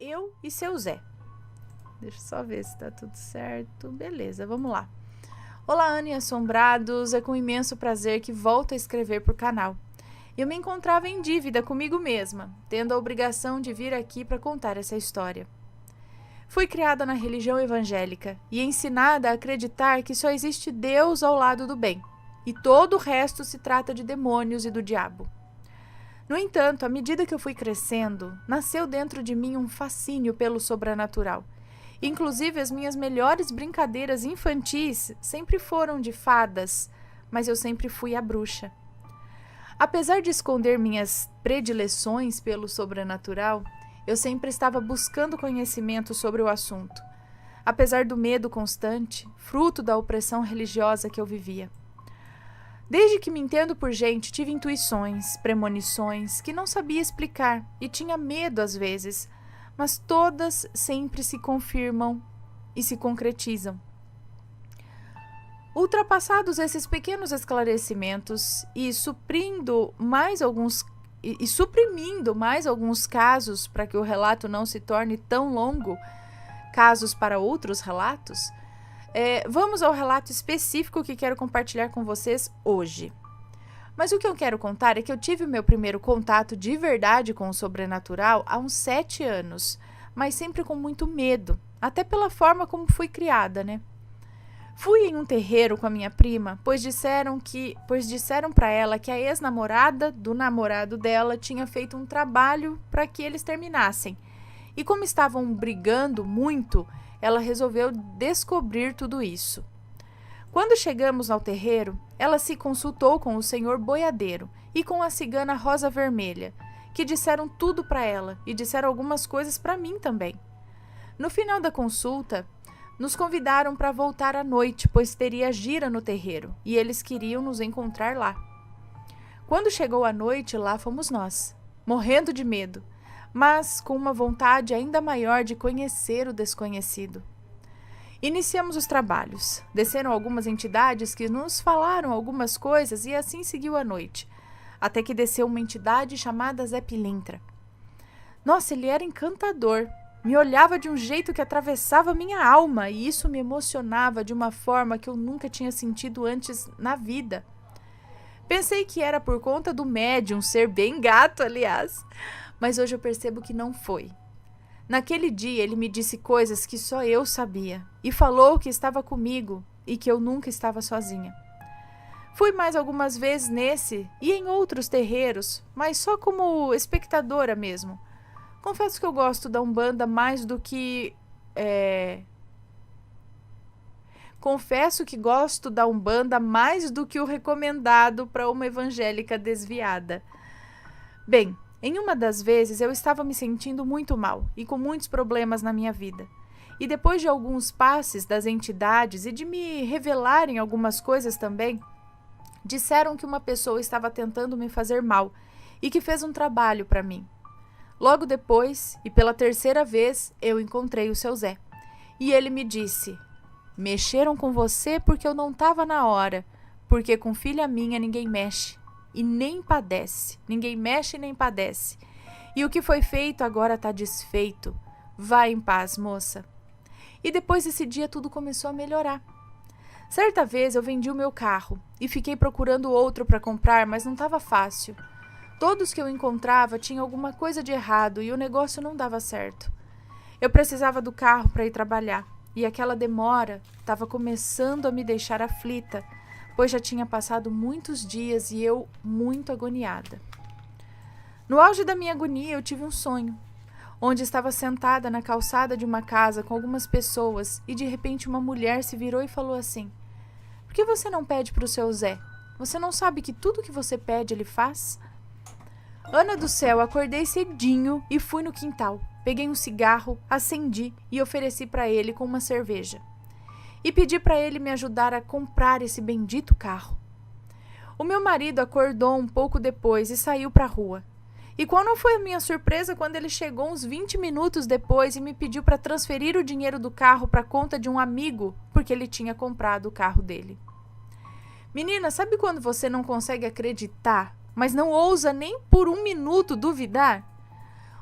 Eu e seu Zé. Deixa eu só ver se tá tudo certo. Beleza, vamos lá. Olá, Ana e assombrados. É com imenso prazer que volto a escrever por canal. Eu me encontrava em dívida comigo mesma, tendo a obrigação de vir aqui para contar essa história. Fui criada na religião evangélica e ensinada a acreditar que só existe Deus ao lado do bem, e todo o resto se trata de demônios e do diabo. No entanto, à medida que eu fui crescendo, nasceu dentro de mim um fascínio pelo sobrenatural. Inclusive, as minhas melhores brincadeiras infantis sempre foram de fadas, mas eu sempre fui a bruxa. Apesar de esconder minhas predileções pelo sobrenatural, eu sempre estava buscando conhecimento sobre o assunto, apesar do medo constante, fruto da opressão religiosa que eu vivia. Desde que me entendo por gente, tive intuições, premonições que não sabia explicar e tinha medo às vezes, mas todas sempre se confirmam e se concretizam. Ultrapassados esses pequenos esclarecimentos e suprimindo mais alguns casos para que o relato não se torne tão longo, casos para outros relatos, vamos ao relato específico que quero compartilhar com vocês hoje. Mas o que eu quero contar é que eu tive o meu primeiro contato de verdade com o sobrenatural há uns 7 anos, mas sempre com muito medo, até pela forma como fui criada, né? Fui em um terreiro com a minha prima, pois disseram para ela que a ex-namorada do namorado dela tinha feito um trabalho para que eles terminassem. E como estavam brigando muito, ela resolveu descobrir tudo isso. Quando chegamos ao terreiro, ela se consultou com o senhor boiadeiro e com a cigana Rosa Vermelha, que disseram tudo para ela e disseram algumas coisas para mim também. No final da consulta, nos convidaram para voltar à noite, pois teria gira no terreiro, e eles queriam nos encontrar lá. Quando chegou a noite, lá fomos nós, morrendo de medo, mas com uma vontade ainda maior de conhecer o desconhecido. Iniciamos os trabalhos, desceram algumas entidades que nos falaram algumas coisas e assim seguiu a noite, até que desceu uma entidade chamada Zé Pilintra. Nossa, ele era encantador. Me olhava de um jeito que atravessava minha alma e isso me emocionava de uma forma que eu nunca tinha sentido antes na vida. Pensei que era por conta do médium ser bem gato, aliás, mas hoje eu percebo que não foi. Naquele dia ele me disse coisas que só eu sabia e falou que estava comigo e que eu nunca estava sozinha. Fui mais algumas vezes nesse e em outros terreiros, mas só como espectadora mesmo. Confesso que eu gosto da Umbanda mais do que... Confesso que gosto da Umbanda mais do que o recomendado para uma evangélica desviada. Bem, em uma das vezes eu estava me sentindo muito mal e com muitos problemas na minha vida. E depois de alguns passes das entidades e de me revelarem algumas coisas também, disseram que uma pessoa estava tentando me fazer mal e que fez um trabalho para mim. Logo depois, e pela terceira vez, eu encontrei o seu Zé. E ele me disse: mexeram com você porque eu não estava na hora, porque com filha minha ninguém mexe e nem padece. Ninguém mexe e nem padece. E o que foi feito agora está desfeito. Vá em paz, moça. E depois desse dia tudo começou a melhorar. Certa vez eu vendi o meu carro e fiquei procurando outro para comprar, mas não estava fácil. Todos que eu encontrava tinham alguma coisa de errado e o negócio não dava certo. Eu precisava do carro para ir trabalhar e aquela demora estava começando a me deixar aflita, pois já tinha passado muitos dias e eu muito agoniada. No auge da minha agonia eu tive um sonho, onde estava sentada na calçada de uma casa com algumas pessoas e de repente uma mulher se virou e falou assim: por que você não pede para o seu Zé? Você não sabe que tudo que você pede ele faz? Ana do céu, acordei cedinho e fui no quintal. Peguei um cigarro, acendi e ofereci para ele com uma cerveja. E pedi para ele me ajudar a comprar esse bendito carro. O meu marido acordou um pouco depois e saiu para a rua. E qual não foi a minha surpresa quando ele chegou uns 20 minutos depois e me pediu para transferir o dinheiro do carro para a conta de um amigo, porque ele tinha comprado o carro dele. Menina, sabe quando você não consegue acreditar, mas não ousa nem por um minuto duvidar?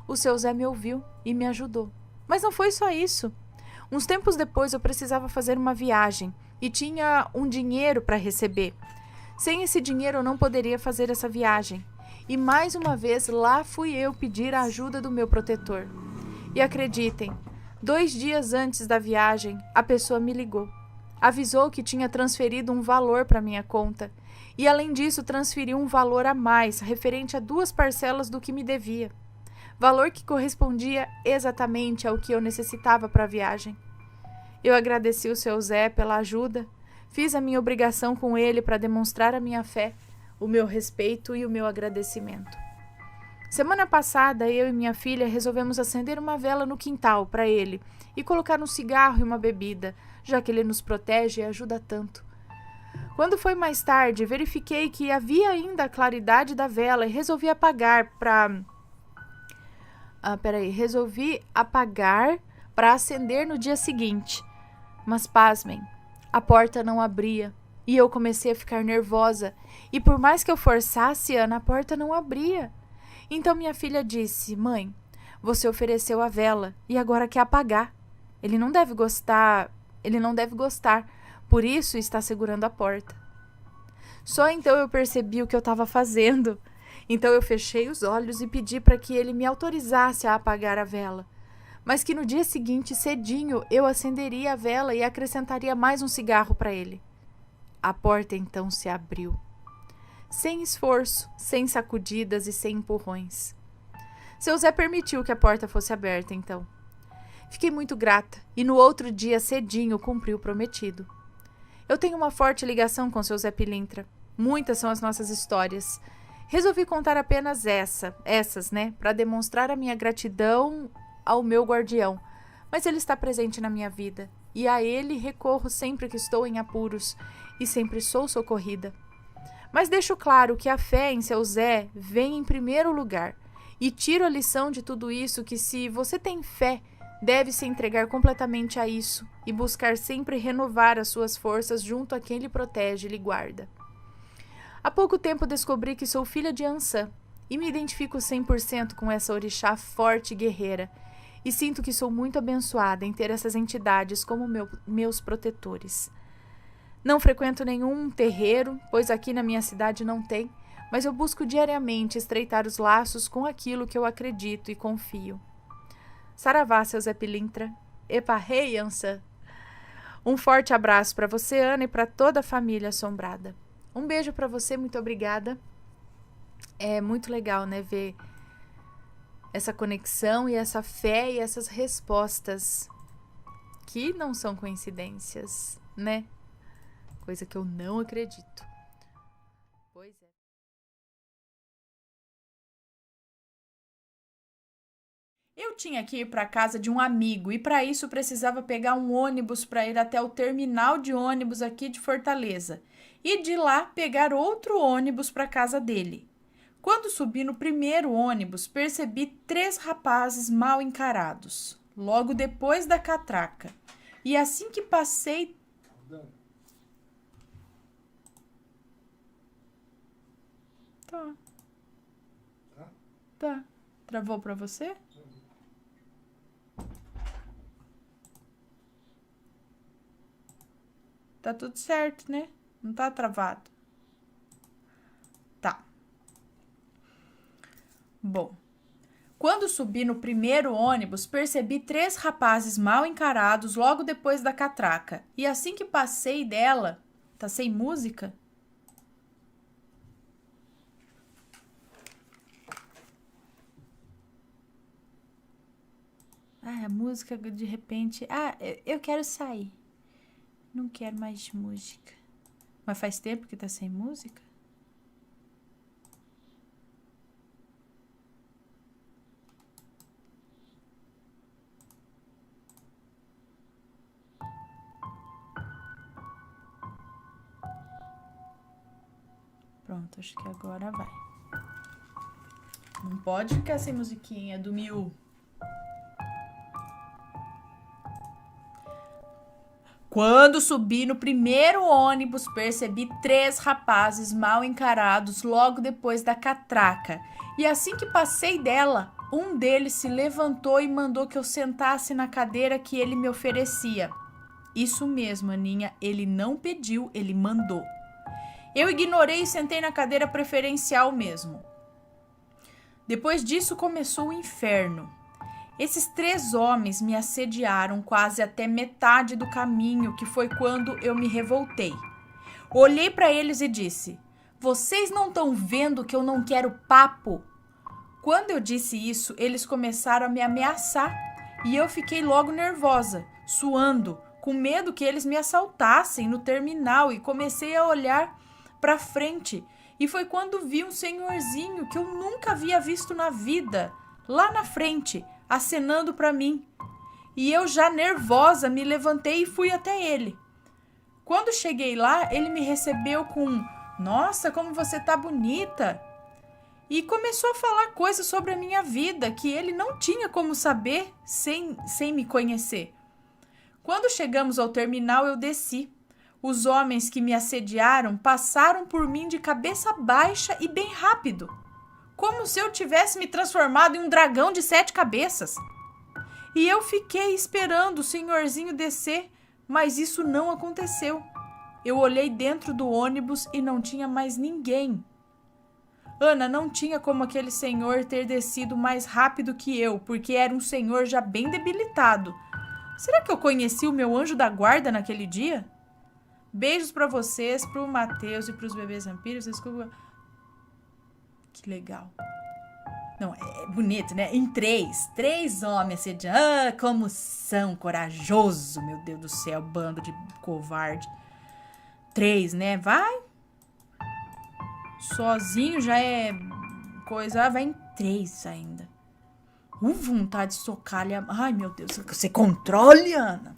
O seu Zé me ouviu e me ajudou. Mas não foi só isso. Uns tempos depois eu precisava fazer uma viagem e tinha um dinheiro para receber. Sem esse dinheiro eu não poderia fazer essa viagem. E mais uma vez lá fui eu pedir a ajuda do meu protetor. E acreditem, 2 dias antes da viagem, a pessoa me ligou. Avisou que tinha transferido um valor para minha conta. E além disso, transferiu um valor a mais, referente a 2 parcelas do que me devia. Valor que correspondia exatamente ao que eu necessitava para a viagem. Eu agradeci o seu Zé pela ajuda, fiz a minha obrigação com ele para demonstrar a minha fé, o meu respeito e o meu agradecimento. Semana passada, eu e minha filha resolvemos acender uma vela no quintal para ele e colocar um cigarro e uma bebida, já que ele nos protege e ajuda tanto. Quando foi mais tarde, verifiquei que havia ainda a claridade da vela e resolvi apagar para acender no dia seguinte. Mas pasmem, a porta não abria e eu comecei a ficar nervosa. E por mais que eu forçasse, Ana, a porta não abria. Então minha filha disse: mãe, você ofereceu a vela e agora quer apagar. Ele não deve gostar, por isso está segurando a porta. Só então eu percebi o que eu estava fazendo. Então eu fechei os olhos e pedi para que ele me autorizasse a apagar a vela. Mas que no dia seguinte, cedinho, eu acenderia a vela e acrescentaria mais um cigarro para ele. A porta então se abriu. Sem esforço, sem sacudidas e sem empurrões. Seu Zé permitiu que a porta fosse aberta, então. Fiquei muito grata e no outro dia, cedinho, cumpri o prometido. Eu tenho uma forte ligação com seu Zé Pilintra. Muitas são as nossas histórias. Resolvi contar apenas essas, para demonstrar a minha gratidão ao meu guardião, mas ele está presente na minha vida e a ele recorro sempre que estou em apuros e sempre sou socorrida. Mas deixo claro que a fé em seu Zé vem em primeiro lugar e tiro a lição de tudo isso que se você tem fé, deve se entregar completamente a isso e buscar sempre renovar as suas forças junto a quem lhe protege e lhe guarda. Há pouco tempo descobri que sou filha de Ansã e me identifico 100% com essa orixá forte e guerreira. E sinto que sou muito abençoada em ter essas entidades como meus protetores. Não frequento nenhum terreiro, pois aqui na minha cidade não tem, mas eu busco diariamente estreitar os laços com aquilo que eu acredito e confio. Saravá, seu Zé Pilintra. Epa, rei, Ansã. Um forte abraço para você, Ana, e para toda a família assombrada. Um beijo para você, muito obrigada. É muito legal, ver essa conexão e essa fé e essas respostas que não são coincidências, Coisa que eu não acredito. Pois é. Eu tinha que ir para a casa de um amigo e para isso precisava pegar um ônibus para ir até o terminal de ônibus aqui de Fortaleza e de lá pegar outro ônibus para a casa dele. Quando subi no primeiro ônibus, percebi 3 rapazes mal encarados, logo depois da catraca. E assim que passei... Tá. Travou pra você? Tá tudo certo, né? Não tá travado. Tá. Bom, quando subi no primeiro ônibus, percebi 3 rapazes mal encarados logo depois da catraca. E assim que passei dela... Tá sem música? A música de repente... eu quero sair. Não quero mais música. Mas faz tempo que tá sem música? Pronto, acho que agora vai. Não pode ficar sem musiquinha do Miu. Quando subi no primeiro ônibus, percebi 3 rapazes mal encarados logo depois da catraca. E assim que passei dela, um deles se levantou e mandou que eu sentasse na cadeira que ele me oferecia. Isso mesmo, Aninha, ele não pediu, ele mandou. Eu ignorei e sentei na cadeira preferencial mesmo. Depois disso começou o inferno. Esses 3 homens me assediaram quase até metade do caminho, que foi quando eu me revoltei. Olhei para eles e disse: "Vocês não estão vendo que eu não quero papo?" Quando eu disse isso, eles começaram a me ameaçar e eu fiquei logo nervosa, suando, com medo que eles me assaltassem no terminal e comecei a olhar para frente. E foi quando vi um senhorzinho que eu nunca havia visto na vida, lá na frente, acenando para mim. E eu já nervosa me levantei e fui até ele. Quando cheguei lá, ele me recebeu com: "Nossa, como você tá bonita!" E começou a falar coisas sobre a minha vida que ele não tinha como saber sem me conhecer. Quando chegamos ao terminal, eu desci. Os homens que me assediaram passaram por mim de cabeça baixa e bem rápido, como se eu tivesse me transformado em um dragão de 7 cabeças. E eu fiquei esperando o senhorzinho descer, mas isso não aconteceu. Eu olhei dentro do ônibus e não tinha mais ninguém. Ana, não tinha como aquele senhor ter descido mais rápido que eu, porque era um senhor já bem debilitado. Será que eu conheci o meu anjo da guarda naquele dia? Beijos pra vocês, pro Matheus e pros bebês vampiros. Desculpa. Que legal. Não, é bonito, né? Em 3 homens assediando. Ah, como são corajosos, meu Deus do céu, bando de covarde. 3, né? Vai. Sozinho já é coisa. Vai em 3 ainda. Vontade de socar-lhe. Ai, meu Deus. Você controle, Ana.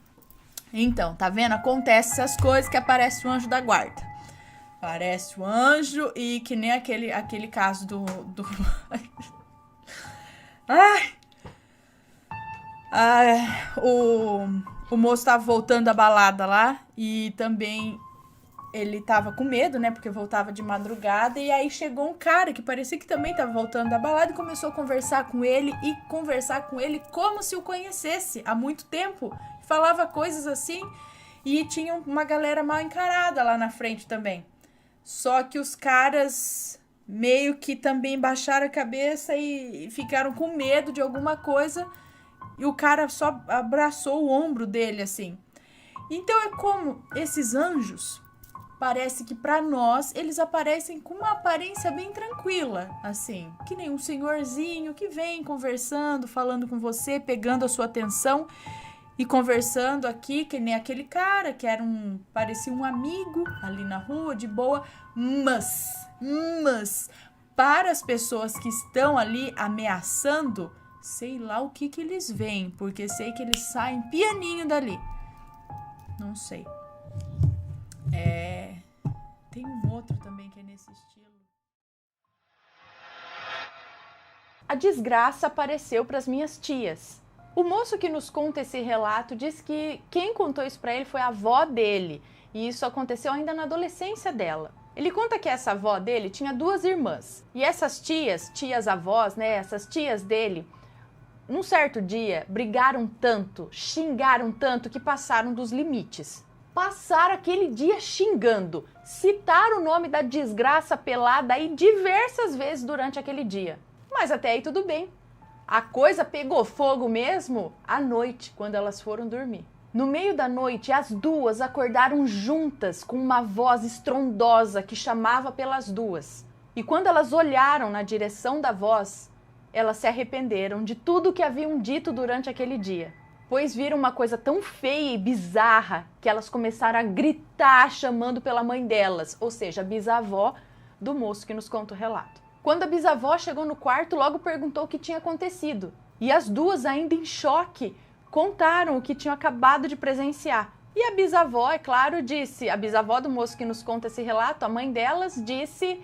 Então, tá vendo? Acontece essas coisas que aparece o anjo da guarda. Aparece o anjo e que nem aquele caso do... O moço tava voltando da balada lá e também ele tava com medo, né? Porque voltava de madrugada e aí chegou um cara que parecia que também tava voltando da balada e começou a conversar com ele como se o conhecesse há muito tempo. Falava coisas assim e tinha uma galera mal encarada lá na frente também. Só que os caras meio que também baixaram a cabeça e ficaram com medo de alguma coisa e o cara só abraçou o ombro dele assim. Então é como esses anjos, parece que para nós eles aparecem com uma aparência bem tranquila, assim, que nem um senhorzinho que vem conversando, falando com você, pegando a sua atenção e conversando aqui, que nem aquele cara que parecia um amigo ali na rua, de boa, mas para as pessoas que estão ali ameaçando, sei lá o que eles veem, porque sei que eles saem pianinho dali. Não sei. Tem um outro também que é nesse estilo. A desgraça apareceu para as minhas tias. O moço que nos conta esse relato diz que quem contou isso para ele foi a avó dele, e isso aconteceu ainda na adolescência dela. Ele conta que essa avó dele tinha 2 irmãs, e essas tias-avós, né, essas tias dele, num certo dia, brigaram tanto, xingaram tanto que passaram dos limites. Passaram aquele dia xingando, citaram o nome da desgraça pelada aí diversas vezes durante aquele dia. Mas até aí tudo bem. A coisa pegou fogo mesmo à noite, quando elas foram dormir. No meio da noite, as 2 acordaram juntas com uma voz estrondosa que chamava pelas 2. E quando elas olharam na direção da voz, elas se arrependeram de tudo que haviam dito durante aquele dia, pois viram uma coisa tão feia e bizarra que elas começaram a gritar chamando pela mãe delas, ou seja, a bisavó do moço que nos conta o relato. Quando a bisavó chegou no quarto, logo perguntou o que tinha acontecido. E as 2, ainda em choque, contaram o que tinham acabado de presenciar. E a bisavó, é claro, disse, a bisavó do moço que nos conta esse relato, a mãe delas, disse: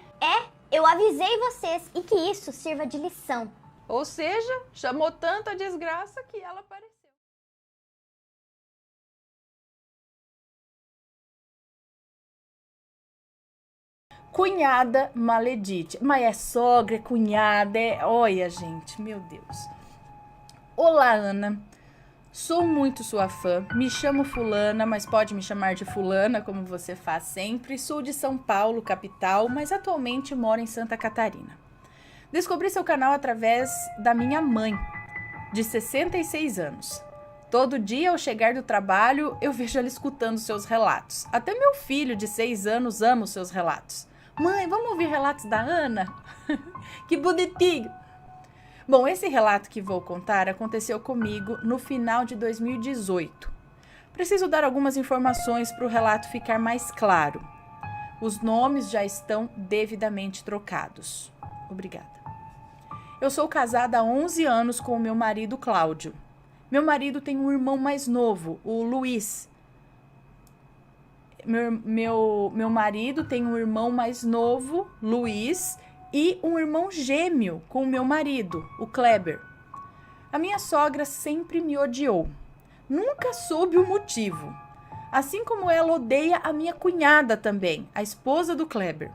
eu avisei vocês e que isso sirva de lição. Ou seja, chamou tanto a desgraça que ela apareceu. Cunhada maledite. Mas é sogra, é cunhada, Olha, gente, meu Deus. Olá, Ana. Sou muito sua fã. Me chamo fulana, mas pode me chamar de fulana, como você faz sempre. Sou de São Paulo, capital, mas atualmente moro em Santa Catarina. Descobri seu canal através da minha mãe, de 66 anos. Todo dia, ao chegar do trabalho, eu vejo ela escutando seus relatos. Até meu filho, de 6 anos, ama os seus relatos. Mãe, vamos ouvir relatos da Ana? Que bonitinho! Bom, esse relato que vou contar aconteceu comigo no final de 2018. Preciso dar algumas informações para o relato ficar mais claro. Os nomes já estão devidamente trocados. Obrigada. Eu sou casada há 11 anos com o meu marido Cláudio. Meu marido tem um irmão mais novo, o Luiz. Meu marido tem um irmão mais novo, Luiz, e um irmão gêmeo com o meu marido, o Kleber. A minha sogra sempre me odiou. Nunca soube o motivo. Assim como ela odeia a minha cunhada também, a esposa do Kleber.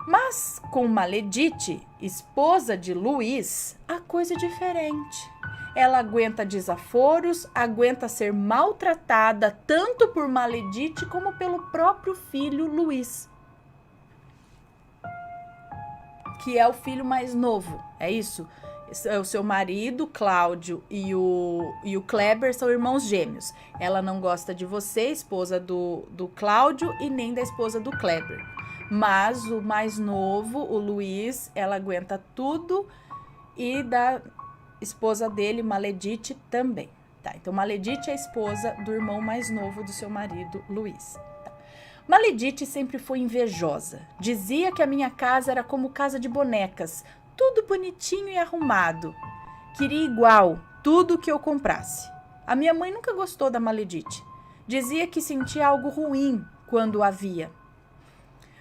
Mas com Maledite, esposa de Luiz, a coisa é diferente. Ela aguenta desaforos, aguenta ser maltratada tanto por Maledite como pelo próprio filho Luiz, que é o filho mais novo, é isso? O seu marido, Cláudio, e o Kleber são irmãos gêmeos. Ela não gosta de você, esposa do Cláudio, e nem da esposa do Kleber. Mas o mais novo, o Luiz, ela aguenta tudo, e da esposa dele, Maledite, também. Tá, então Maledite é a esposa do irmão mais novo do seu marido, Luiz. Maledite sempre foi invejosa. Dizia que a minha casa era como casa de bonecas, tudo bonitinho e arrumado. Queria igual, tudo que eu comprasse. A minha mãe nunca gostou da Maledite. Dizia que sentia algo ruim quando a via.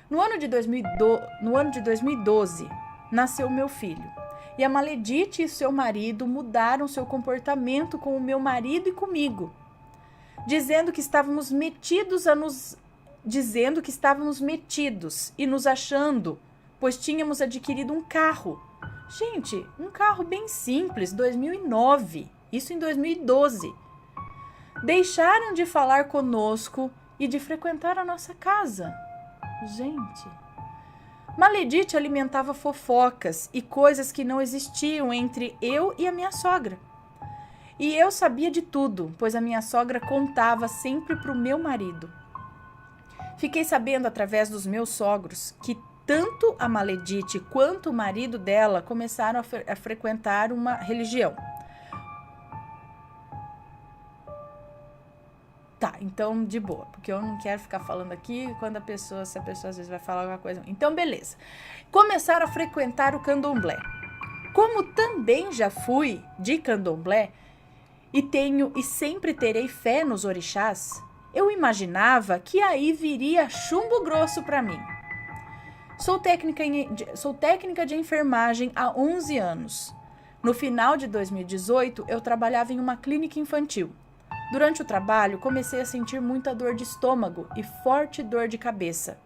No ano de 2012, nasceu meu filho. E a Maledite e seu marido mudaram seu comportamento com o meu marido e comigo, dizendo que estávamos metidos e nos achando, pois tínhamos adquirido um carro. Gente, um carro bem simples, 2009, isso em 2012. Deixaram de falar conosco e de frequentar a nossa casa. Gente, Maledite alimentava fofocas e coisas que não existiam entre eu e a minha sogra. E eu sabia de tudo, pois a minha sogra contava sempre para o meu marido. Fiquei sabendo através dos meus sogros que tanto a Maledite quanto o marido dela começaram a frequentar uma religião. Tá, então de boa, porque eu não quero ficar falando aqui se a pessoa às vezes vai falar alguma coisa. Então, beleza. Começaram a frequentar o candomblé. Como também já fui de candomblé e sempre terei fé nos orixás, eu imaginava que aí viria chumbo grosso para mim. Sou técnica de enfermagem há 11 anos. No final de 2018, eu trabalhava em uma clínica infantil. Durante o trabalho, comecei a sentir muita dor de estômago e forte dor de cabeça.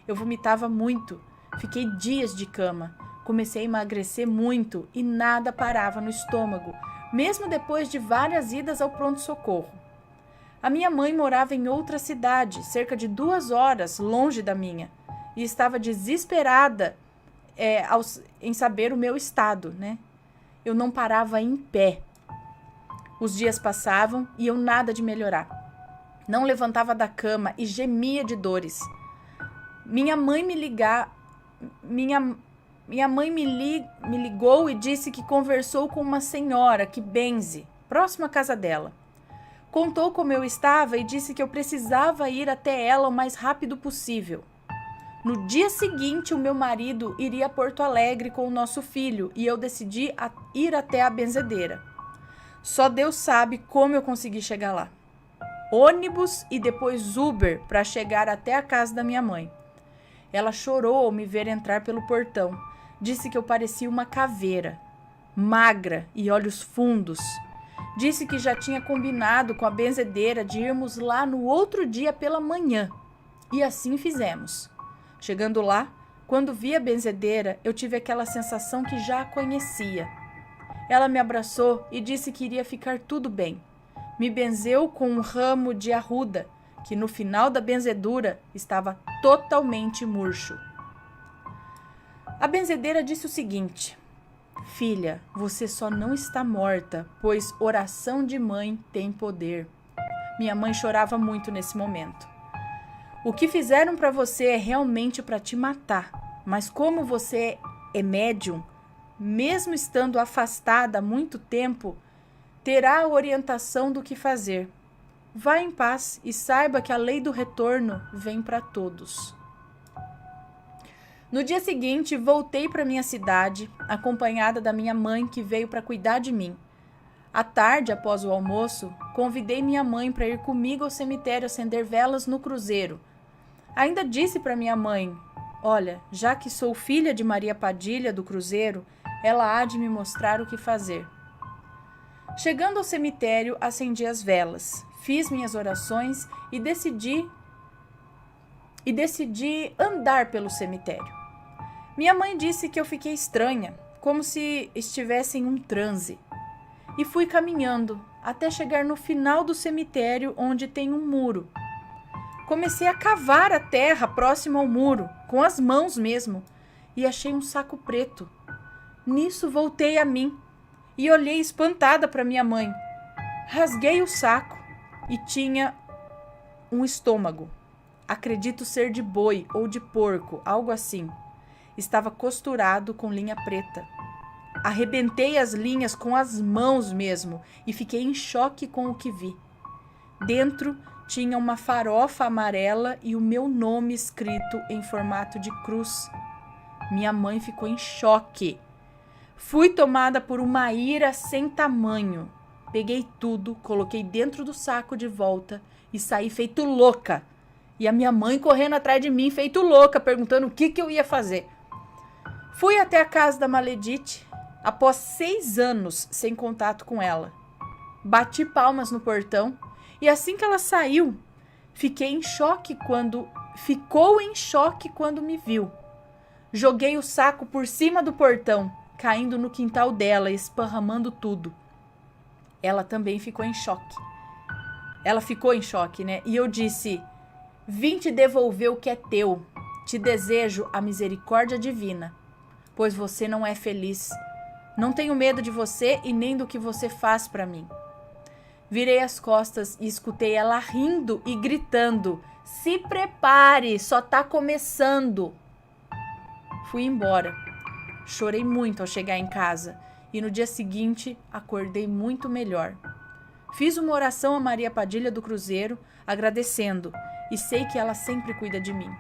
Eu vomitava muito, fiquei dias de cama, comecei a emagrecer muito e nada parava no estômago, mesmo depois de várias idas ao pronto-socorro. A minha mãe morava em outra cidade, cerca de 2 horas longe da minha, e estava desesperada em saber o meu estado, né? Eu não parava em pé. Os dias passavam e eu nada de melhorar. Não levantava da cama e gemia de dores. Minha mãe me ligou e disse que conversou com uma senhora que benze, próxima à casa dela. Contou como eu estava e disse que eu precisava ir até ela o mais rápido possível. No dia seguinte, o meu marido iria a Porto Alegre com o nosso filho e eu decidi ir até a benzedeira. Só Deus sabe como eu consegui chegar lá. Ônibus e depois Uber para chegar até a casa da minha mãe. Ela chorou ao me ver entrar pelo portão. Disse que eu parecia uma caveira, magra e olhos fundos. Disse que já tinha combinado com a benzedeira de irmos lá no outro dia pela manhã. E assim fizemos. Chegando lá, quando vi a benzedeira, eu tive aquela sensação que já a conhecia. Ela me abraçou e disse que iria ficar tudo bem. Me benzeu com um ramo de arruda, que no final da benzedura estava totalmente murcho. A benzedeira disse o seguinte: filha, você só não está morta, pois oração de mãe tem poder. Minha mãe chorava muito nesse momento. O que fizeram para você é realmente para te matar, mas como você é médium, mesmo estando afastada há muito tempo, terá a orientação do que fazer. Vá em paz e saiba que a lei do retorno vem para todos. No dia seguinte, voltei para minha cidade, acompanhada da minha mãe, que veio para cuidar de mim. À tarde, após o almoço, convidei minha mãe para ir comigo ao cemitério acender velas no cruzeiro. Ainda disse para minha mãe: olha, já que sou filha de Maria Padilha do cruzeiro, ela há de me mostrar o que fazer. Chegando ao cemitério, acendi as velas, fiz minhas orações e decidi andar pelo cemitério. Minha mãe disse que eu fiquei estranha, como se estivesse em um transe. E fui caminhando até chegar no final do cemitério, onde tem um muro. Comecei a cavar a terra próximo ao muro, com as mãos mesmo, e achei um saco preto. Nisso voltei a mim e olhei espantada para minha mãe. Rasguei o saco e tinha um estômago. Acredito ser de boi ou de porco, algo assim. Estava costurado com linha preta. Arrebentei as linhas com as mãos mesmo e fiquei em choque com o que vi. Dentro tinha uma farofa amarela e o meu nome escrito em formato de cruz. Minha mãe ficou em choque. Fui tomada por uma ira sem tamanho. Peguei tudo, coloquei dentro do saco de volta e saí feito louca. E a minha mãe correndo atrás de mim, feito louca, perguntando o que eu ia fazer. Fui até a casa da Maledite, após 6 anos sem contato com ela. Bati palmas no portão e assim que ela saiu, ficou em choque quando me viu. Joguei o saco por cima do portão, caindo no quintal dela e esparramando tudo. Ela também ficou em choque. Ela ficou em choque, né? E eu disse: vim te devolver o que é teu. Te desejo a misericórdia divina, pois você não é feliz. Não tenho medo de você e nem do que você faz para mim. Virei as costas e escutei ela rindo e gritando: se prepare, só tá começando. Fui embora. Chorei muito ao chegar em casa e no dia seguinte acordei muito melhor. Fiz uma oração a Maria Padilha do Cruzeiro, agradecendo, e sei que ela sempre cuida de mim.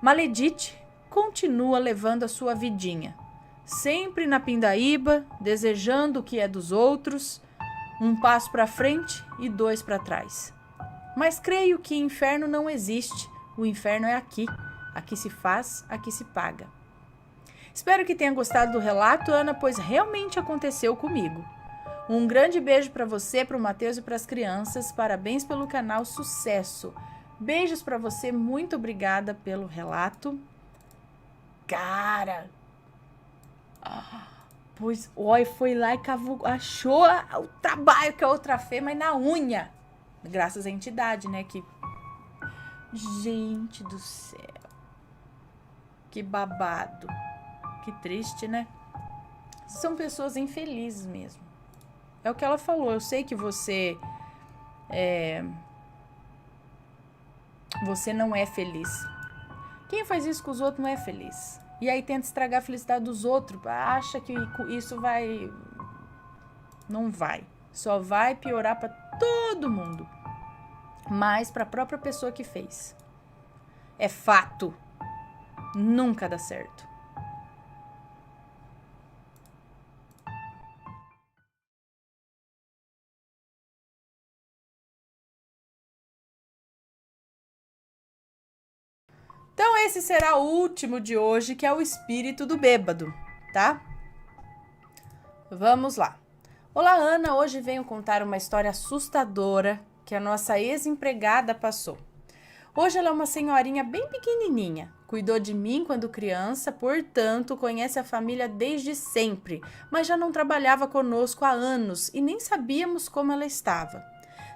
Maledite continua levando a sua vidinha, sempre na pindaíba, desejando o que é dos outros, 1 passo para frente e 2 para trás. Mas creio que inferno não existe, o inferno é aqui. Aqui se faz, aqui se paga. Espero que tenha gostado do relato, Ana, pois realmente aconteceu comigo. Um grande beijo para você, para o Matheus e para as crianças. Parabéns pelo canal, sucesso. Beijos para você, muito obrigada pelo relato. Cara, pois oi, foi lá e achou o trabalho que a outra fez, mas na unha. Graças à entidade, né? Que gente do céu, que babado, que triste, né? São pessoas infelizes mesmo. É o que ela falou. Eu sei que você não é feliz. Quem faz isso com os outros não é feliz. E aí tenta estragar a felicidade dos outros. Acha que isso vai... Não vai. Só vai piorar para todo mundo. Mas para a própria pessoa que fez. É fato. Nunca dá certo. Então esse será o último de hoje, que é o espírito do bêbado, tá? Vamos lá. Olá, Ana, hoje venho contar uma história assustadora que a nossa ex-empregada passou. Hoje ela é uma senhorinha bem pequenininha, Cuidou de mim quando criança, portanto, conhece a família desde sempre, mas já não trabalhava conosco há anos e nem sabíamos como ela estava.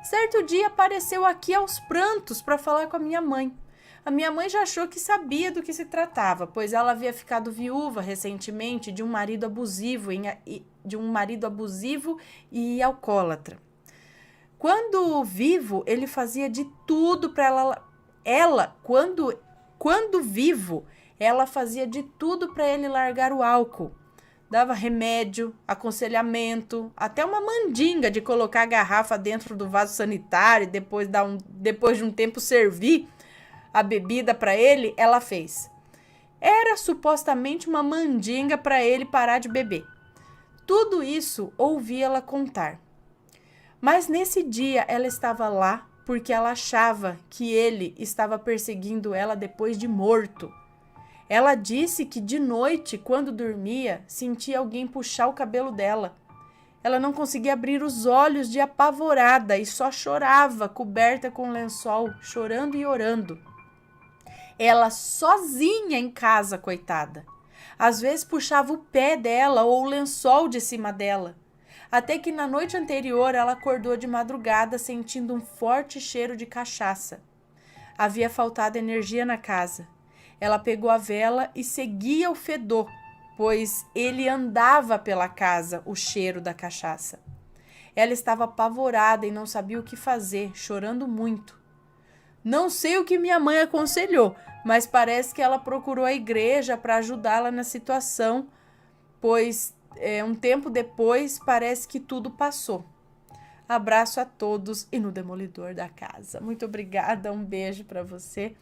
Certo dia apareceu aqui aos prantos para falar com a minha mãe. A minha mãe já achou que sabia do que se tratava, pois ela havia ficado viúva recentemente de um marido abusivo e alcoólatra. Quando vivo, ele fazia de tudo para quando vivo, ela fazia de tudo para ele largar o álcool. Dava remédio, aconselhamento, até uma mandinga de colocar a garrafa dentro do vaso sanitário e depois de um tempo servir a bebida para ele, ela fez. Era supostamente uma mandinga para ele parar de beber. Tudo isso ouvi ela contar. Mas nesse dia ela estava lá porque ela achava que ele estava perseguindo ela depois de morto. Ela disse que de noite, quando dormia, sentia alguém puxar o cabelo dela. Ela não conseguia abrir os olhos de apavorada e só chorava, coberta com lençol, chorando e orando. Ela sozinha em casa, coitada. Às vezes puxava o pé dela ou o lençol de cima dela. Até que na noite anterior ela acordou de madrugada sentindo um forte cheiro de cachaça. Havia faltado energia na casa. Ela pegou a vela e seguia o fedor, pois ele andava pela casa, o cheiro da cachaça. Ela estava apavorada e não sabia o que fazer, chorando muito. Não sei o que minha mãe aconselhou, mas parece que ela procurou a igreja para ajudá-la na situação, pois um tempo depois parece que tudo passou. Abraço a todos e no demolidor da casa. Muito obrigada, um beijo para você.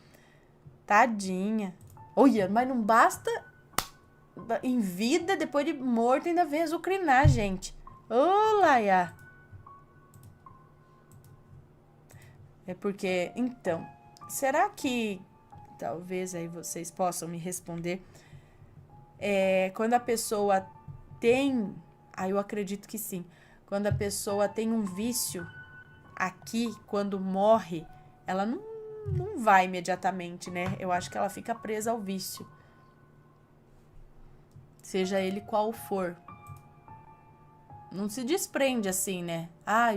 Tadinha. Olha, mas não basta em vida, depois de morto, ainda vem azucrinar, gente. Ô, Laia. É porque, então, será que, talvez aí vocês possam me responder, quando a pessoa tem, eu acredito que sim, quando a pessoa tem um vício aqui, quando morre, ela não vai imediatamente, né? Eu acho que ela fica presa ao vício. Seja ele qual for. Não se desprende assim, né?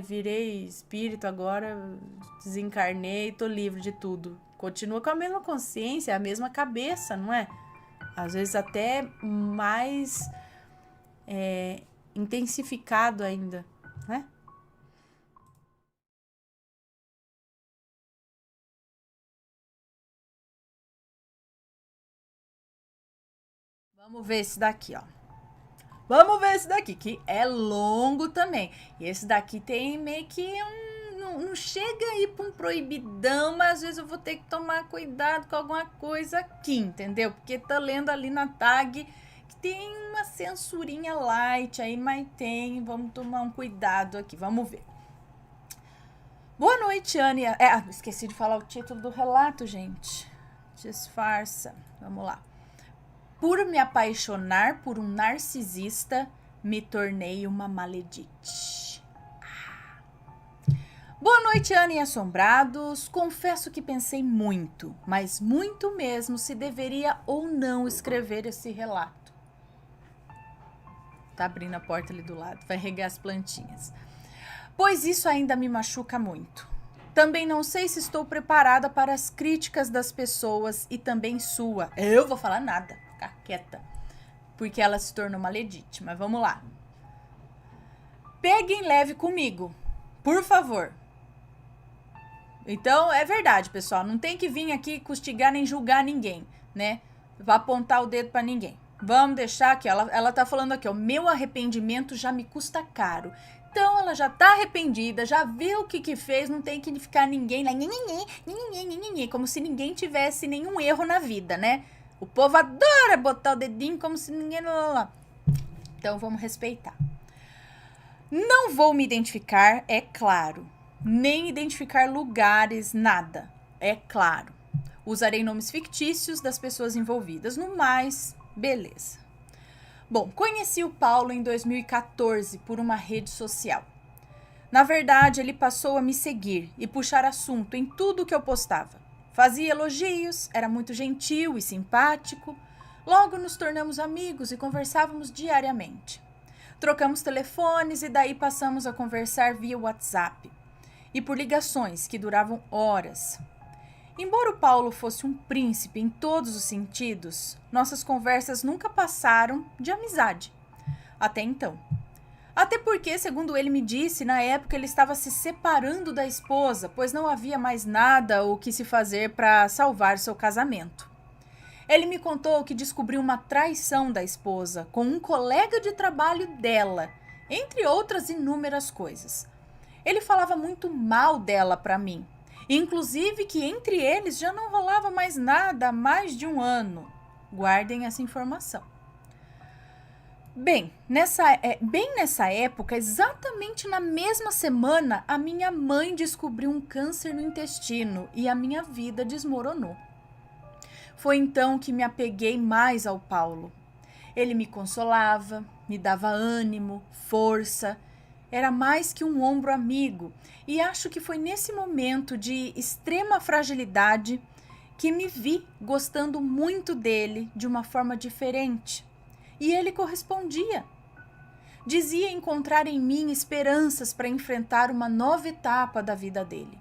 Virei espírito, agora desencarnei, tô livre de tudo. Continua com a mesma consciência, a mesma cabeça, não é? Às vezes até mais intensificado ainda, né? Vamos ver esse daqui, ó. Vamos ver esse daqui, que é longo também. E esse daqui tem meio que não chega aí pra um proibidão, mas às vezes eu vou ter que tomar cuidado com alguma coisa aqui, entendeu? Porque tá lendo ali na tag que tem uma censurinha light aí, mas tem. Vamos tomar um cuidado aqui, vamos ver. Boa noite, Anne. Esqueci de falar o título do relato, gente. Disfarça. Vamos lá. Por me apaixonar por um narcisista, me tornei uma maledite. Boa noite, Ana e assombrados. Confesso que pensei muito, mas muito mesmo, se deveria ou não escrever esse relato. Tá abrindo a porta ali do lado, vai regar as plantinhas. Pois isso ainda me machuca muito. Também não sei se estou preparada para as críticas das pessoas e também sua. Eu vou falar nada. Ficar quieta, porque ela se tornou maledite, mas vamos lá. Peguem leve comigo, por favor. Então, é verdade, pessoal, não tem que vir aqui castigar nem julgar ninguém, né? Vai apontar o dedo pra ninguém. Vamos deixar aqui, ela tá falando aqui, ó, meu arrependimento já me custa caro. Então, ela já tá arrependida, já viu o que fez, não tem que ficar ninguém lá, como se ninguém tivesse nenhum erro na vida, né? O povo adora botar o dedinho como se ninguém... Então, vamos respeitar. Não vou me identificar, é claro. Nem identificar lugares, nada. É claro. Usarei nomes fictícios das pessoas envolvidas. No mais, beleza. Bom, conheci o Paulo em 2014 por uma rede social. Na verdade, ele passou a me seguir e puxar assunto em tudo que eu postava. Fazia elogios, era muito gentil e simpático. Logo nos tornamos amigos e conversávamos diariamente. Trocamos telefones e daí passamos a conversar via WhatsApp e por ligações que duravam horas. Embora o Paulo fosse um príncipe em todos os sentidos, nossas conversas nunca passaram de amizade. Até então. Até porque, segundo ele me disse, na época ele estava se separando da esposa, pois não havia mais nada o que se fazer para salvar seu casamento. Ele me contou que descobriu uma traição da esposa com um colega de trabalho dela, entre outras inúmeras coisas. Ele falava muito mal dela para mim, inclusive que entre eles já não rolava mais nada há mais de 1 ano. Guardem essa informação. Bem nessa época, exatamente na mesma semana, a minha mãe descobriu um câncer no intestino e a minha vida desmoronou. Foi então que me apeguei mais ao Paulo. Ele me consolava, me dava ânimo, força. Era mais que um ombro amigo. E acho que foi nesse momento de extrema fragilidade que me vi gostando muito dele de uma forma diferente. E ele correspondia. Dizia encontrar em mim esperanças para enfrentar uma nova etapa da vida dele.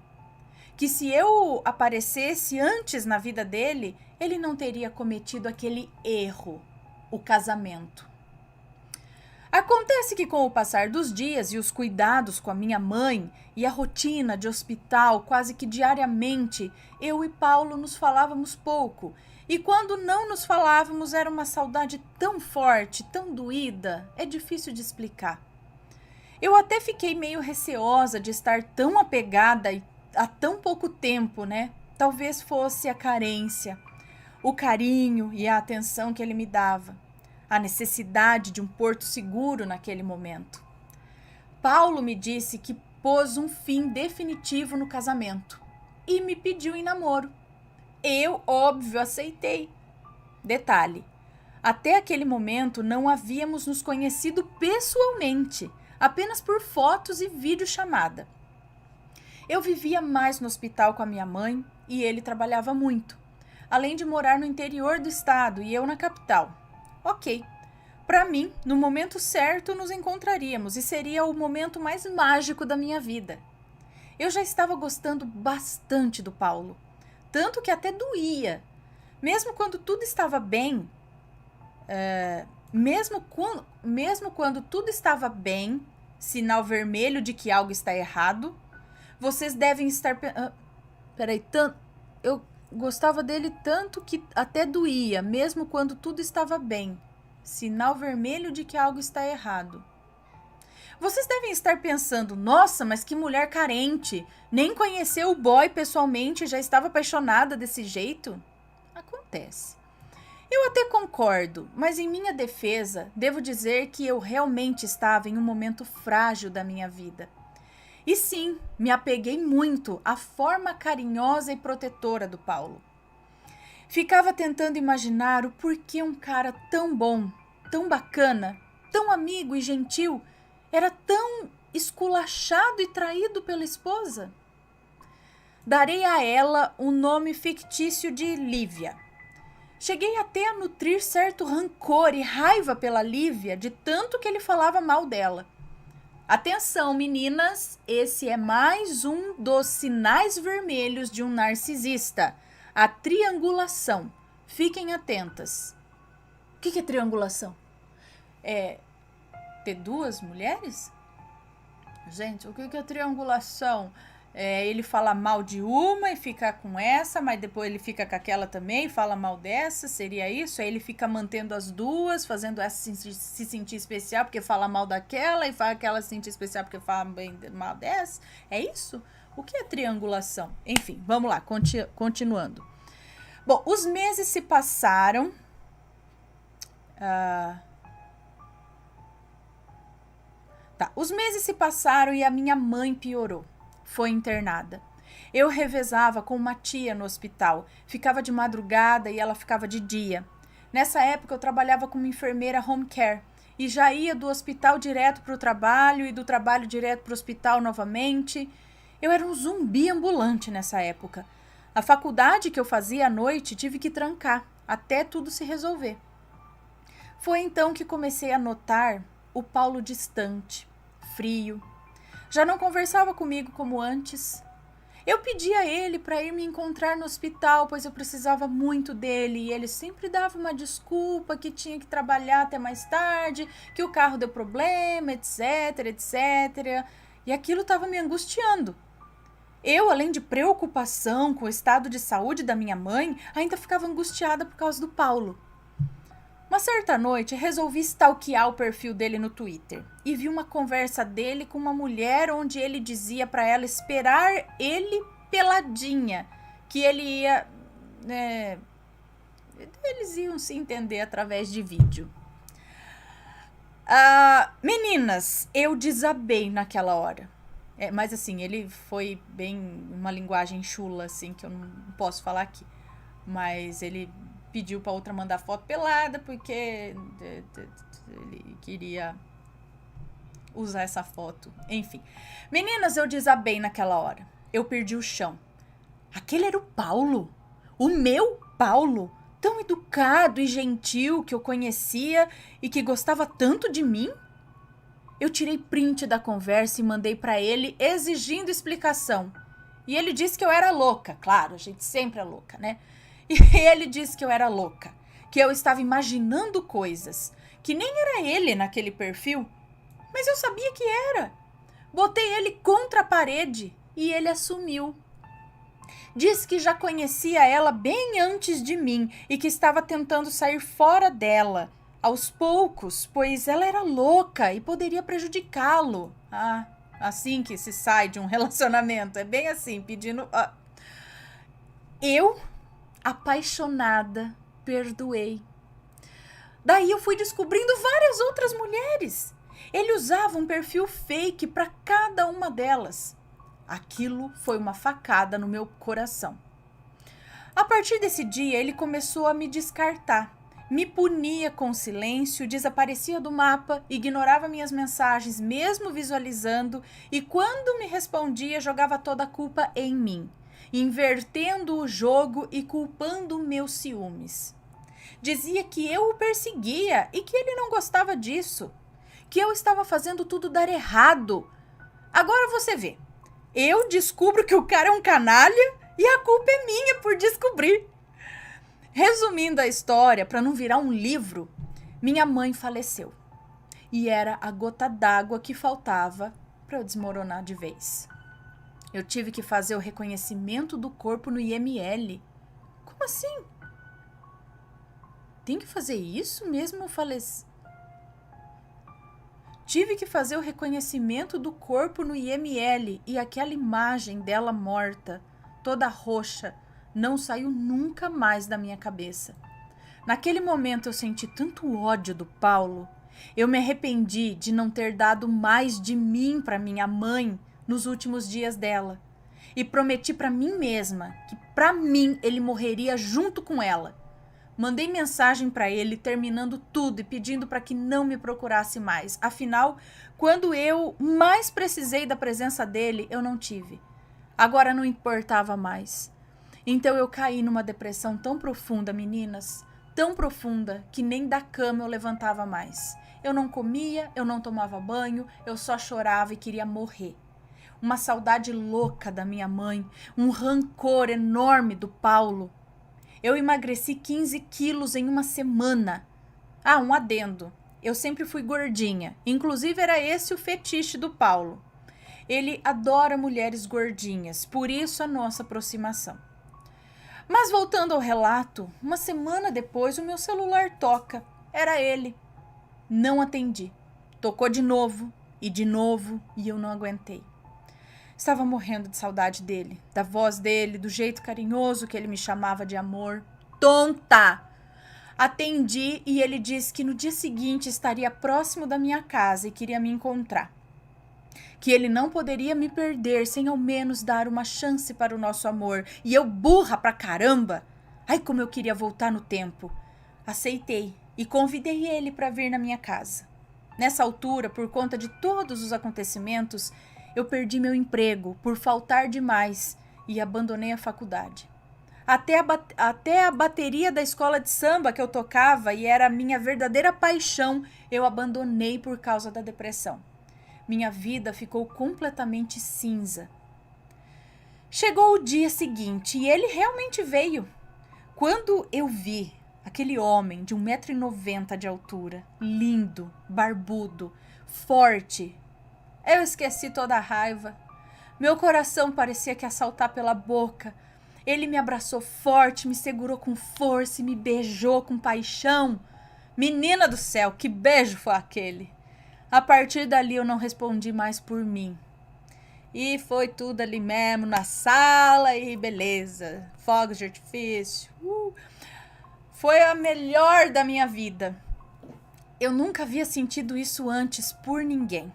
Que se eu aparecesse antes na vida dele, ele não teria cometido aquele erro, o casamento. Acontece que com o passar dos dias e os cuidados com a minha mãe e a rotina de hospital quase que diariamente, eu e Paulo nos falávamos pouco. E quando não nos falávamos era uma saudade tão forte, tão doída, é difícil de explicar. Eu até fiquei meio receosa de estar tão apegada há tão pouco tempo, né? Talvez fosse a carência, o carinho e a atenção que ele me dava, a necessidade de um porto seguro naquele momento. Paulo me disse que pôs um fim definitivo no casamento e me pediu em namoro. Eu, óbvio, aceitei. Detalhe, até aquele momento não havíamos nos conhecido pessoalmente, apenas por fotos e videochamada. Eu vivia mais no hospital com a minha mãe e ele trabalhava muito, além de morar no interior do estado e eu na capital. Ok, para mim, no momento certo nos encontraríamos e seria o momento mais mágico da minha vida. Eu já estava gostando bastante do Paulo. Tanto que até doía. Mesmo quando tudo estava bem, mesmo quando tudo estava bem, sinal vermelho de que algo está errado, vocês devem estar... eu gostava dele tanto que até doía, mesmo quando tudo estava bem. Sinal vermelho de que algo está errado. Vocês devem estar pensando, nossa, mas que mulher carente, nem conheceu o boy pessoalmente e já estava apaixonada desse jeito? Acontece. Eu até concordo, mas em minha defesa, devo dizer que eu realmente estava em um momento frágil da minha vida. E sim, me apeguei muito à forma carinhosa e protetora do Paulo. Ficava tentando imaginar o porquê um cara tão bom, tão bacana, tão amigo e gentil era tão esculachado e traído pela esposa. Darei a ela o nome fictício de Lívia. Cheguei até a nutrir certo rancor e raiva pela Lívia, de tanto que ele falava mal dela. Atenção, meninas, esse é mais um dos sinais vermelhos de um narcisista, a triangulação. Fiquem atentas. O que é triangulação? Ter 2 mulheres? Gente, o que é triangulação? Ele fala mal de uma e fica com essa, mas depois ele fica com aquela também e fala mal dessa, seria isso? Aí ele fica mantendo as duas, fazendo essa se sentir especial porque fala mal daquela e faz aquela se sentir especial porque fala bem mal dessa? É isso? O que é triangulação? Enfim, vamos lá, continuando. Bom, os meses se passaram... Os meses se passaram e a minha mãe piorou. Foi internada. Eu revezava com uma tia no hospital. Ficava de madrugada e ela ficava de dia. Nessa época eu trabalhava como enfermeira home care e já ia do hospital direto para o trabalho e do trabalho direto para o hospital novamente. Eu era um zumbi ambulante nessa época. A faculdade que eu fazia à noite tive que trancar até tudo se resolver. Foi então que comecei a notar o Paulo distante, frio. Já não conversava comigo como antes. Eu pedi a ele para ir me encontrar no hospital, pois eu precisava muito dele. E ele sempre dava uma desculpa que tinha que trabalhar até mais tarde, que o carro deu problema, etc, etc. E aquilo estava me angustiando. Eu, além de preocupação com o estado de saúde da minha mãe, ainda ficava angustiada por causa do Paulo. Uma certa noite, resolvi stalkear o perfil dele no Twitter e vi uma conversa dele com uma mulher onde ele dizia para ela esperar ele peladinha, que ele ia... eles iam se entender através de vídeo. Meninas, eu desabei naquela hora. Mas assim, ele foi bem uma linguagem chula, assim, que eu não posso falar aqui. Mas ele pediu pra outra mandar foto pelada, porque ele queria usar essa foto. Enfim. Meninas, eu desabei naquela hora. Eu perdi o chão. Aquele era o Paulo. O meu Paulo. Tão educado e gentil que eu conhecia e que gostava tanto de mim. Eu tirei print da conversa e mandei pra ele exigindo explicação. E ele disse que eu era louca. Claro, a gente sempre é louca, né? E ele disse que eu era louca, que eu estava imaginando coisas, que nem era ele naquele perfil, mas eu sabia que era. Botei ele contra a parede e ele assumiu. Disse que já conhecia ela bem antes de mim e que estava tentando sair fora dela, aos poucos, pois ela era louca e poderia prejudicá-lo. Assim que se sai de um relacionamento, é bem assim, pedindo... Eu... apaixonada, perdoei. Daí eu fui descobrindo várias outras mulheres. Ele usava um perfil fake para cada uma delas. Aquilo foi uma facada no meu coração. A partir desse dia, ele começou a me descartar. Me punia com silêncio, desaparecia do mapa, ignorava minhas mensagens, mesmo visualizando, e quando me respondia, jogava toda a culpa em mim, invertendo o jogo e culpando meus ciúmes. Dizia que eu o perseguia e que ele não gostava disso, que eu estava fazendo tudo dar errado. Agora você vê, eu descubro que o cara é um canalha e a culpa é minha por descobrir. Resumindo a história, para não virar um livro, minha mãe faleceu. E era a gota d'água que faltava para eu desmoronar de vez. Eu tive que fazer o reconhecimento do corpo no IML. Como assim? Tem que fazer isso mesmo falecer? Tive que fazer o reconhecimento do corpo no IML e aquela imagem dela morta, toda roxa, não saiu nunca mais da minha cabeça. Naquele momento eu senti tanto ódio do Paulo. Eu me arrependi de não ter dado mais de mim para minha mãe nos últimos dias dela. E prometi para mim mesma que para mim ele morreria junto com ela. Mandei mensagem para ele terminando tudo e pedindo para que não me procurasse mais. Afinal, quando eu mais precisei da presença dele, eu não tive. Agora não importava mais. Então eu caí numa depressão tão profunda, meninas, tão profunda que nem da cama eu levantava mais. Eu não comia, eu não tomava banho, eu só chorava e queria morrer. Uma saudade louca da minha mãe, um rancor enorme do Paulo. Eu emagreci 15 quilos em uma semana. Um adendo. Eu sempre fui gordinha. Inclusive era esse o fetiche do Paulo. Ele adora mulheres gordinhas, por isso a nossa aproximação. Mas voltando ao relato, uma semana depois o meu celular toca. Era ele. Não atendi. Tocou de novo e eu não aguentei. Estava morrendo de saudade dele, da voz dele, do jeito carinhoso que ele me chamava de amor. Tonta! Atendi e ele disse que no dia seguinte estaria próximo da minha casa e queria me encontrar. Que ele não poderia me perder sem ao menos dar uma chance para o nosso amor. E eu, burra pra caramba! Ai, como eu queria voltar no tempo. Aceitei e convidei ele para vir na minha casa. Nessa altura, por conta de todos os acontecimentos, eu perdi meu emprego por faltar demais e abandonei a faculdade. Até a bateria da escola de samba que eu tocava e era a minha verdadeira paixão, eu abandonei por causa da depressão. Minha vida ficou completamente cinza. Chegou o dia seguinte e ele realmente veio. Quando eu vi aquele homem de 1,90 m de altura, lindo, barbudo, forte, eu esqueci toda a raiva. Meu coração parecia que ia saltar pela boca. Ele me abraçou forte, me segurou com força e me beijou com paixão. Menina do céu, que beijo foi aquele! A partir dali eu não respondi mais por mim. E foi tudo ali mesmo, na sala e beleza. Fogos de artifício. Foi a melhor da minha vida. Eu nunca havia sentido isso antes por ninguém.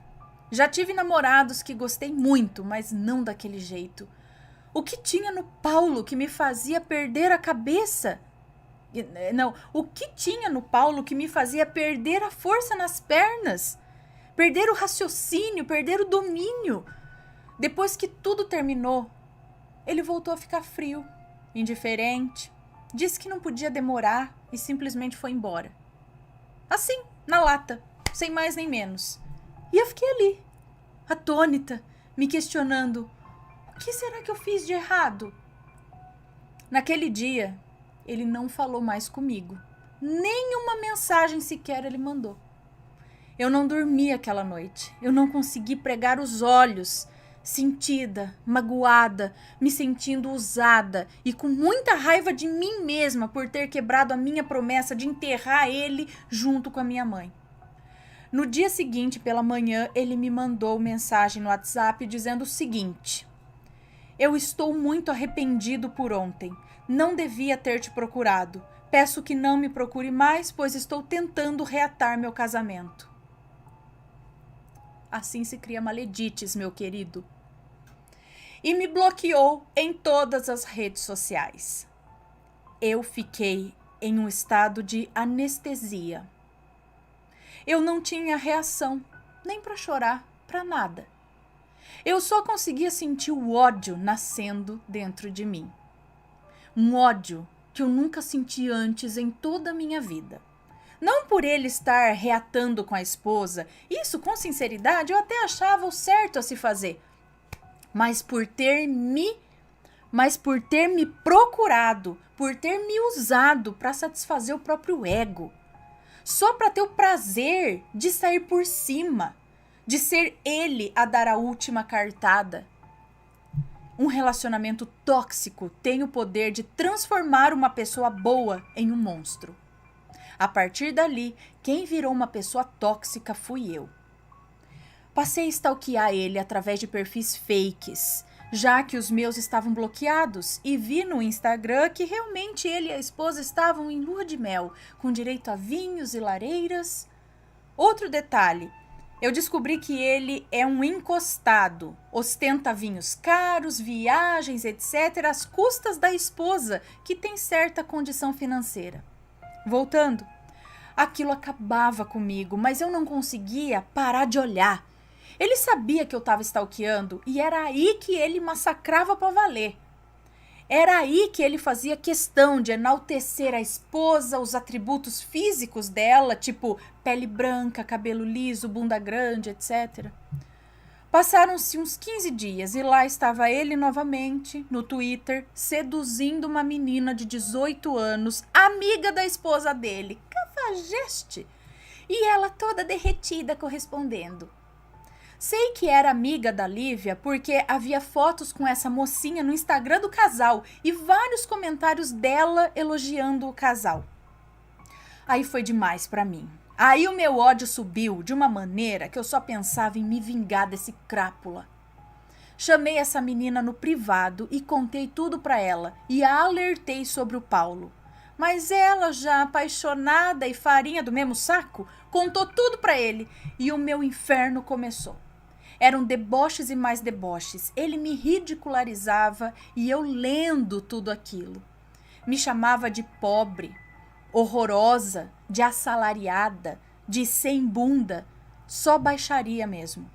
Já tive namorados que gostei muito, mas não daquele jeito. O que tinha no Paulo que me fazia perder a cabeça? Não, o que tinha no Paulo que me fazia perder a força nas pernas? Perder o raciocínio, perder o domínio. Depois que tudo terminou, ele voltou a ficar frio, indiferente. Disse que não podia demorar e simplesmente foi embora. Assim, na lata, sem mais nem menos. E eu fiquei ali, atônita, me questionando. O que será que eu fiz de errado? Naquele dia, ele não falou mais comigo. Nenhuma mensagem sequer ele mandou. Eu não dormi aquela noite. Eu não consegui pregar os olhos, sentida, magoada, me sentindo usada e com muita raiva de mim mesma por ter quebrado a minha promessa de enterrar ele junto com a minha mãe. No dia seguinte, pela manhã, ele me mandou mensagem no WhatsApp dizendo o seguinte: eu estou muito arrependido por ontem. Não devia ter te procurado. Peço que não me procure mais, pois estou tentando reatar meu casamento. Assim se cria maledites, meu querido. E me bloqueou em todas as redes sociais. Eu fiquei em um estado de anestesia. Eu não tinha reação, nem para chorar, para nada. Eu só conseguia sentir o ódio nascendo dentro de mim. Um ódio que eu nunca senti antes em toda a minha vida. Não por ele estar reatando com a esposa, isso com sinceridade eu até achava o certo a se fazer, mas por ter me procurado, por ter me usado para satisfazer o próprio ego, só para ter o prazer de sair por cima, de ser ele a dar a última cartada. Um relacionamento tóxico tem o poder de transformar uma pessoa boa em um monstro. A partir dali, quem virou uma pessoa tóxica fui eu. Passei a stalkear ele através de perfis fakes, já que os meus estavam bloqueados, e vi no Instagram que realmente ele e a esposa estavam em lua de mel, com direito a vinhos e lareiras. Outro detalhe, eu descobri que ele é um encostado, ostenta vinhos caros, viagens, etc., às custas da esposa, que tem certa condição financeira. Voltando, aquilo acabava comigo, mas eu não conseguia parar de olhar. Ele sabia que eu estava stalkeando e era aí que ele massacrava para valer. Era aí que ele fazia questão de enaltecer a esposa, os atributos físicos dela, tipo pele branca, cabelo liso, bunda grande, etc. Passaram-se uns 15 dias e lá estava ele novamente no Twitter seduzindo uma menina de 18 anos, amiga da esposa dele. Cafajeste! E ela toda derretida correspondendo. Sei que era amiga da Lívia porque havia fotos com essa mocinha no Instagram do casal e vários comentários dela elogiando o casal. Aí foi demais pra mim. Aí o meu ódio subiu de uma maneira que eu só pensava em me vingar desse crápula. Chamei essa menina no privado e contei tudo pra ela e a alertei sobre o Paulo. Mas ela, já apaixonada e farinha do mesmo saco, contou tudo pra ele e o meu inferno começou. Eram deboches e mais deboches. Ele me ridicularizava e eu lendo tudo aquilo. Me chamava de pobre, horrorosa, de assalariada, de sem bunda, só baixaria mesmo.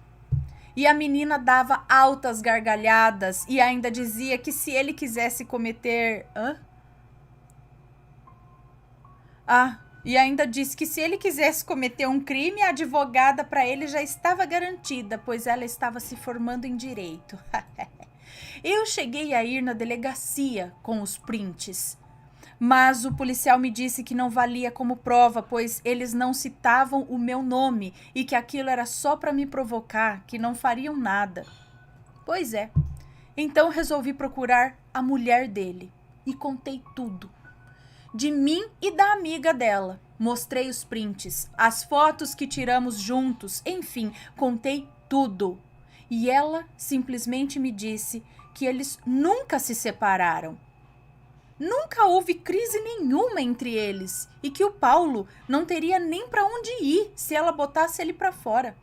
E a menina dava altas gargalhadas e ainda dizia que se ele quisesse cometer... E ainda disse que se ele quisesse cometer um crime, a advogada para ele já estava garantida, pois ela estava se formando em direito. Eu cheguei a ir na delegacia com os prints, mas o policial me disse que não valia como prova, pois eles não citavam o meu nome e que aquilo era só para me provocar, que não fariam nada. Pois é. Então resolvi procurar a mulher dele e contei tudo. De mim e da amiga dela. Mostrei os prints, as fotos que tiramos juntos, enfim, contei tudo. E ela simplesmente me disse que eles nunca se separaram. Nunca houve crise nenhuma entre eles e que o Paulo não teria nem para onde ir se ela botasse ele para fora.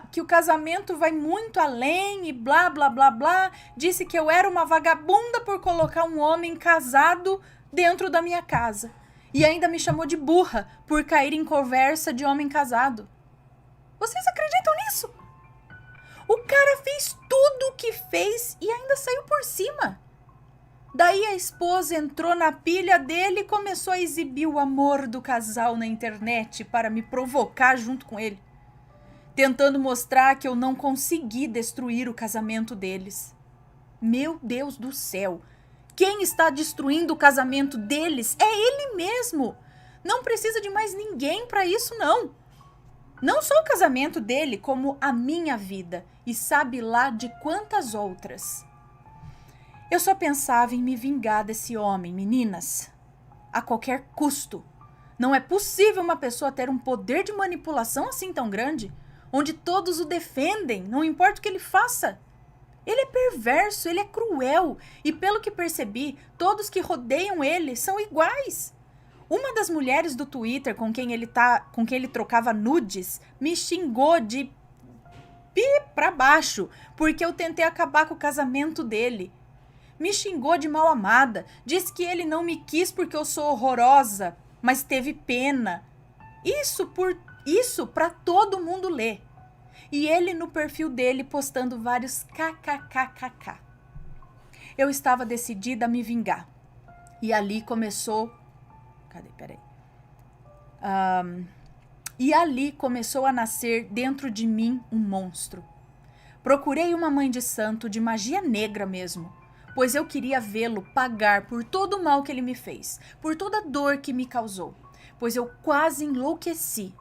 Que o casamento vai muito além e blá, blá, blá, blá. Disse que eu era uma vagabunda por colocar um homem casado dentro da minha casa. E ainda me chamou de burra por cair em conversa de homem casado. Vocês acreditam nisso? O cara fez tudo o que fez e ainda saiu por cima. Daí a esposa entrou na pilha dele e começou a exibir o amor do casal na internet para me provocar junto com ele, tentando mostrar que eu não consegui destruir o casamento deles. Meu Deus do céu! Quem está destruindo o casamento deles é ele mesmo. Não precisa de mais ninguém para isso, não. Não só o casamento dele, como a minha vida. E sabe lá de quantas outras. Eu só pensava em me vingar desse homem, meninas. A qualquer custo. Não é possível uma pessoa ter um poder de manipulação assim tão grande, onde todos o defendem, não importa o que ele faça. Ele é perverso, ele é cruel e, pelo que percebi, todos que rodeiam ele são iguais. Uma das mulheres do Twitter com quem ele trocava nudes me xingou de pi pra baixo porque eu tentei acabar com o casamento dele. Me xingou de mal amada, disse que ele não me quis porque eu sou horrorosa, mas teve pena. Isso pra todo mundo ler. E ele no perfil dele postando vários kkkk. Eu estava decidida a me vingar. E ali começou... E ali começou a nascer dentro de mim um monstro. Procurei uma mãe de santo de magia negra mesmo, pois eu queria vê-lo pagar por todo o mal que ele me fez, por toda a dor que me causou, pois eu quase enlouqueci.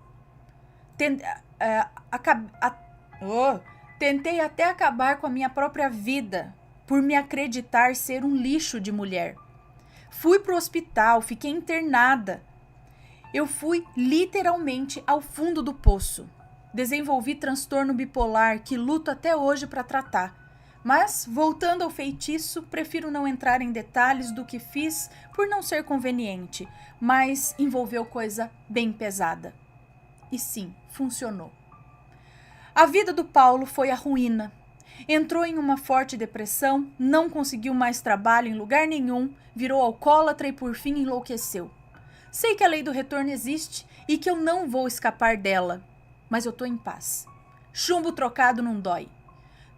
Tentei até acabar com a minha própria vida por me acreditar ser um lixo de mulher. Fui pro hospital, fiquei internada. Eu fui literalmente ao fundo do poço. Desenvolvi transtorno bipolar que luto até hoje para tratar. Mas, voltando ao feitiço, prefiro não entrar em detalhes do que fiz por não ser conveniente, mas envolveu coisa bem pesada. E sim, funcionou. A vida do Paulo foi a ruína. Entrou em uma forte depressão, não conseguiu mais trabalho em lugar nenhum, virou alcoólatra e por fim enlouqueceu. Sei que a lei do retorno existe e que eu não vou escapar dela, mas eu tô em paz. Chumbo trocado não dói.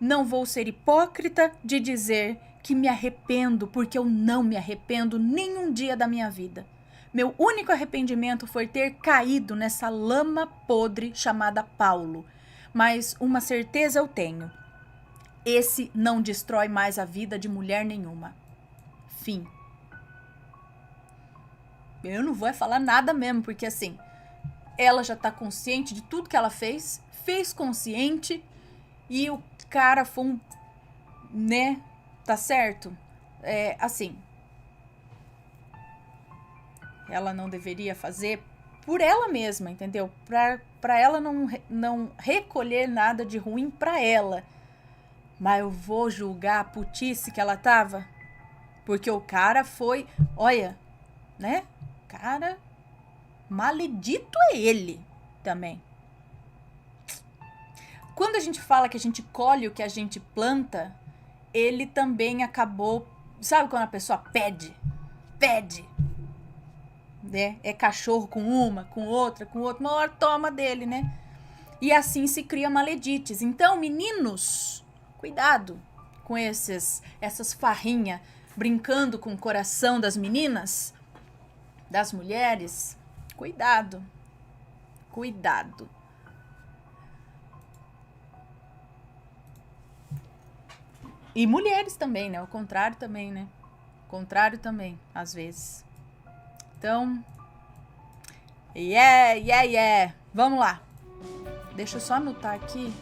Não vou ser hipócrita de dizer que me arrependo, porque eu não me arrependo nenhum dia da minha vida. Meu único arrependimento foi ter caído nessa lama podre chamada Paulo. Mas uma certeza eu tenho. Esse não destrói mais a vida de mulher nenhuma. Fim. Eu não vou falar nada mesmo, porque assim, ela já tá consciente de tudo que ela fez consciente, e o cara foi um, né, tá certo? Assim, ela não deveria fazer por ela mesma, entendeu? Pra ela não recolher nada de ruim pra ela. Mas eu vou julgar a putice que ela tava, porque o cara foi, olha, né? Cara, maledito é ele também. Quando a gente fala que a gente colhe o que a gente planta, ele também acabou... Sabe quando a pessoa pede? Né? É cachorro com uma, com outra, uma hora toma dele, né? e assim se cria maledites. Então, meninos, cuidado com essas farrinhas brincando com o coração das meninas, das mulheres. Cuidado. Cuidado. E mulheres também, né? O contrário também, né? O contrário também, às vezes. Então, yeah. Vamos lá. Deixa eu só anotar aqui.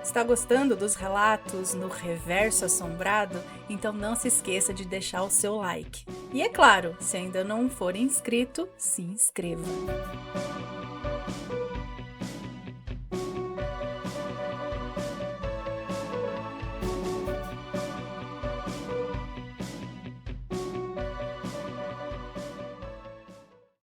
Está gostando dos relatos no Reverso Assombrado? Então não se esqueça de deixar o seu like. E é claro, se ainda não for inscrito, se inscreva.